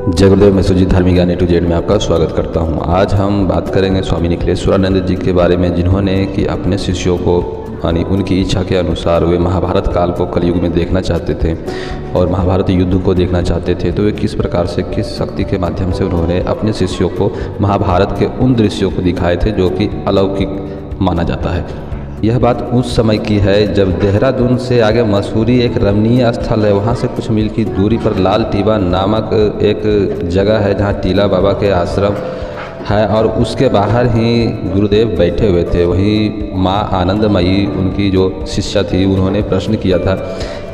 जय गुरुदेव। मैं सुजीत धार्मिक ज्ञान A to Z में आपका स्वागत करता हूं। आज हम बात करेंगे स्वामी निखिलेश्वरानंद जी के बारे में, जिन्होंने कि अपने शिष्यों को यानी उनकी इच्छा के अनुसार वे महाभारत काल को कलयुग में देखना चाहते थे और महाभारत युद्ध को देखना चाहते थे। तो वे किस प्रकार से, किस शक्ति के माध्यम से उन्होंने अपने शिष्यों को महाभारत के उन दृश्यों को दिखाए थे जो कि अलौकिक माना जाता है। यह बात उस समय की है जब देहरादून से आगे मसूरी एक रमणीय स्थल है, वहाँ से कुछ मील की दूरी पर लाल टीबा नामक एक जगह है जहाँ टीला बाबा के आश्रम है और उसके बाहर ही गुरुदेव बैठे हुए थे। वहीं माँ आनंदमयी उनकी जो शिष्या थी, उन्होंने प्रश्न किया था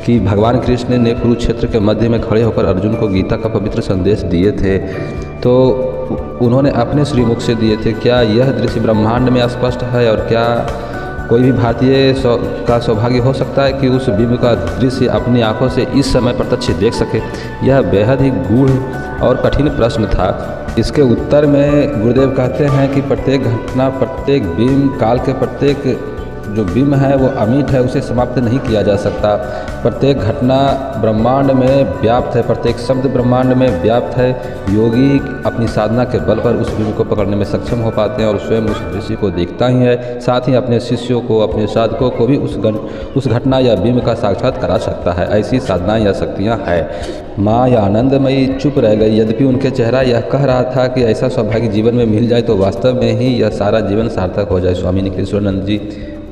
कि भगवान कृष्ण ने कुरुक्षेत्र के मध्य में खड़े होकर अर्जुन को गीता का पवित्र संदेश दिए थे, तो उन्होंने अपने श्रीमुख से दिए थे। क्या यह दृश्य ब्रह्मांड में स्पष्ट है और क्या कोई भी भारतीय का सौभाग्य हो सकता है कि उस बिंब का दृश्य अपनी आंखों से इस समय प्रत्यक्ष देख सके? यह बेहद ही गूढ़ और कठिन प्रश्न था। इसके उत्तर में गुरुदेव कहते हैं कि प्रत्येक घटना, प्रत्येक बिंब, काल के प्रत्येक जो बिंब है वो अमिट है, उसे समाप्त नहीं किया जा सकता। प्रत्येक घटना ब्रह्मांड में व्याप्त है, प्रत्येक शब्द ब्रह्मांड में व्याप्त है। योगी अपनी साधना के बल पर उस बिंब को पकड़ने में सक्षम हो पाते हैं और स्वयं उस दृश्य को देखता ही है, साथ ही अपने शिष्यों को, अपने साधकों को भी उस घटना या बिंब का साक्षात करा सकता है। ऐसी साधना या शक्तियाँ हैं। माँ या आनंदमयी चुप रह गई। यद्यपि उनके चेहरा यह कह रहा था कि ऐसा सौभाग्य जीवन में मिल जाए तो वास्तव में ही यह सारा जीवन सार्थक हो जाए। स्वामी निखिलेश्वरानंद जी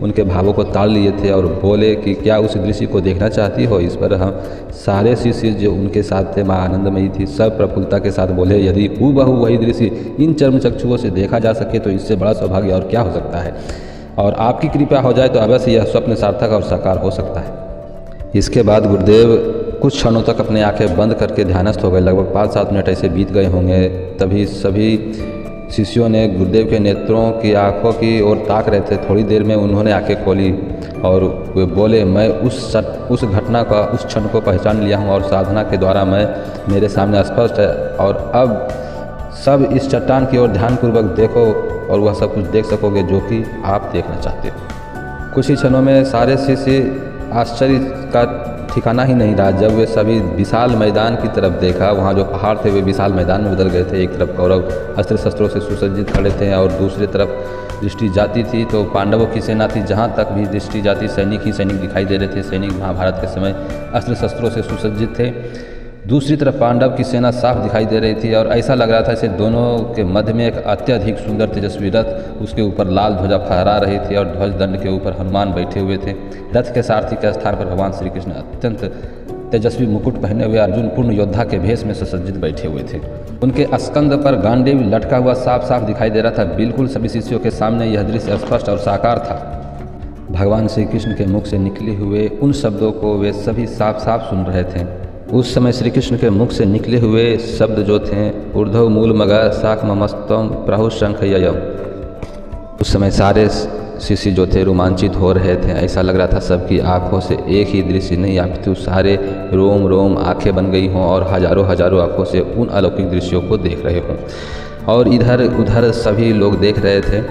उनके भावों को ताड़ लिए थे और बोले कि क्या उस दृश्य को देखना चाहती हो? इस पर हम सारे शिष्य जो उनके साथ थे, माँ आनंदमयी थी, सब प्रफुल्लता के साथ बोले, यदि हूबहू वही दृश्य इन चर्म चक्षुओं से देखा जा सके तो इससे बड़ा सौभाग्य और क्या हो सकता है, और आपकी कृपा हो जाए तो अवश्य यह स्वप्न सार्थक और साकार हो सकता है। इसके बाद गुरुदेव कुछ क्षणों तक अपनी आंखें बंद करके ध्यानस्थ हो गए। लगभग 5-7 मिनट ऐसे बीत गए होंगे। तभी सभी शिष्यों ने गुरुदेव के नेत्रों की आंखों की ओर ताक रहे थे। थोड़ी देर में उन्होंने आंखें खोली और वे बोले, मैं उस घटना का, उस क्षण को पहचान लिया हूँ और साधना के द्वारा मैं मेरे सामने स्पष्ट है, और अब सब इस चट्टान की ओर ध्यानपूर्वक देखो और वह सब कुछ देख सकोगे जो कि आप देखना चाहते हो। कुछ ही क्षणों में सारे शिष्य आश्चर्य का ठिकाना ही नहीं रहा। जब वे सभी विशाल मैदान की तरफ देखा, वहाँ जो पहाड़ थे वे विशाल मैदान में बदल गए थे। एक तरफ कौरव अस्त्र शस्त्रों से सुसज्जित खड़े थे और दूसरी तरफ दृष्टि जाती थी तो पांडवों की सेना थी। जहाँ तक भी दृष्टि जाती सैनिक ही सैनिक दिखाई दे रहे थे। सैनिक महाभारत के समय अस्त्र शस्त्रों से सुसज्जित थे। दूसरी तरफ पांडव की सेना साफ दिखाई दे रही थी और ऐसा लग रहा था जैसे दोनों के मध्य में एक अत्यधिक सुंदर तेजस्वी रथ, उसके ऊपर लाल ध्वजा फहरा रही थी और ध्वज दंड के ऊपर हनुमान बैठे हुए थे। रथ के सारथी के स्थान पर भगवान श्री कृष्ण अत्यंत तेजस्वी मुकुट पहने हुए अर्जुन पूर्ण योद्धा के भेष में सुसज्जित बैठे हुए थे। उनके स्कंद पर गांडीव लटका हुआ साफ साफ दिखाई दे रहा था। बिल्कुल सभी शिष्यों के सामने यह दृश्य स्पष्ट और साकार था। भगवान श्री कृष्ण के मुख से निकले हुए उन शब्दों को वे सभी साफ साफ सुन रहे थे। उस समय श्री कृष्ण के मुख से निकले हुए शब्द जो थे, ऊर्ध्व मूल मग शाख ममस्तम प्राहु शंख ययम। उस समय सारे शिष्य जो थे रोमांचित हो रहे थे। ऐसा लग रहा था सबकी आंखों से एक ही दृश्य नहीं, अपितु सारे रोम रोम आंखें बन गई हों और हजारों हजारों आंखों से उन अलौकिक दृश्यों को देख रहे हों। और इधर उधर सभी लोग देख रहे थे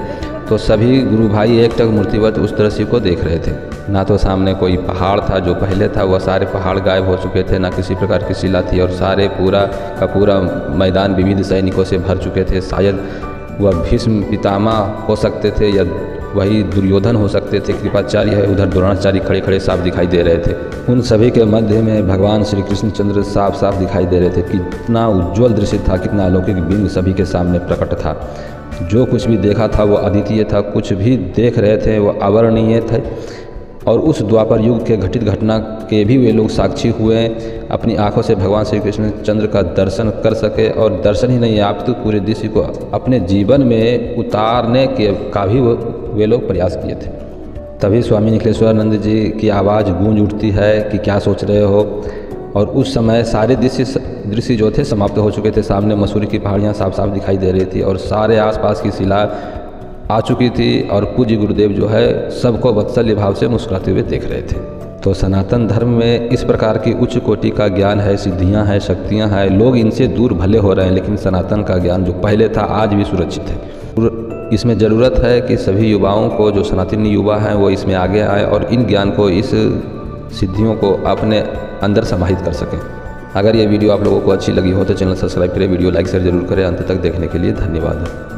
तो सभी गुरु भाई एक टक मूर्तिवत उस दृश्य को देख रहे थे। ना तो सामने कोई पहाड़ था, जो पहले था वह सारे पहाड़ गायब हो चुके थे, ना किसी प्रकार की शिला थी और सारे पूरा का पूरा मैदान विविध सैनिकों से भर चुके थे। शायद वह भीष्म पितामह हो सकते थे या वही दुर्योधन हो सकते थे। कृपाचार्य है, उधर द्रोणाचार्य खड़े खड़े साफ दिखाई दे रहे थे। उन सभी के मध्य में भगवान श्री कृष्णचंद्र साफ साफ दिखाई दे रहे थे। कितना उज्ज्वल दृश्य था, कितना अलौकिक बिंब सभी के सामने प्रकट था। जो कुछ भी देखा था वो अद्वितीय था, कुछ भी देख रहे थे वो अवर्णनीय थे। और उस द्वापर युग के घटित घटना के भी वे लोग साक्षी हुए। अपनी आंखों से भगवान श्री कृष्ण चंद्र का दर्शन कर सके, और दर्शन ही नहीं, आप तो पूरे दृश्य को अपने जीवन में उतारने का भी वे लोग प्रयास किए थे। तभी स्वामी निखिलेश्वरानंद जी की आवाज़ गूंज उठती है कि क्या सोच रहे हो। और उस समय सारे दृश्य जो थे समाप्त हो चुके थे। सामने मसूरी की पहाड़ियाँ साफ साफ दिखाई दे रही थी और सारे आसपास की शिला आ चुकी थी और पूज्य गुरुदेव जो है सबको वात्सल्य भाव से मुस्कुराते हुए देख रहे थे। तो सनातन धर्म में इस प्रकार की उच्च कोटि का ज्ञान है, सिद्धियां हैं, शक्तियां हैं। लोग इनसे दूर भले हो रहे हैं, लेकिन सनातन का ज्ञान जो पहले था आज भी सुरक्षित है। इसमें ज़रूरत है कि सभी युवाओं को, जो सनातनी युवा हैं, वो इसमें आगे आए और इन ज्ञान को, इस सिद्धियों को अपने अंदर समाहित कर सकें। अगर ये वीडियो आप लोगों को अच्छी लगी हो तो चैनल सब्सक्राइब करें, वीडियो लाइक शेयर जरूर करें। अंत तक देखने के लिए धन्यवाद।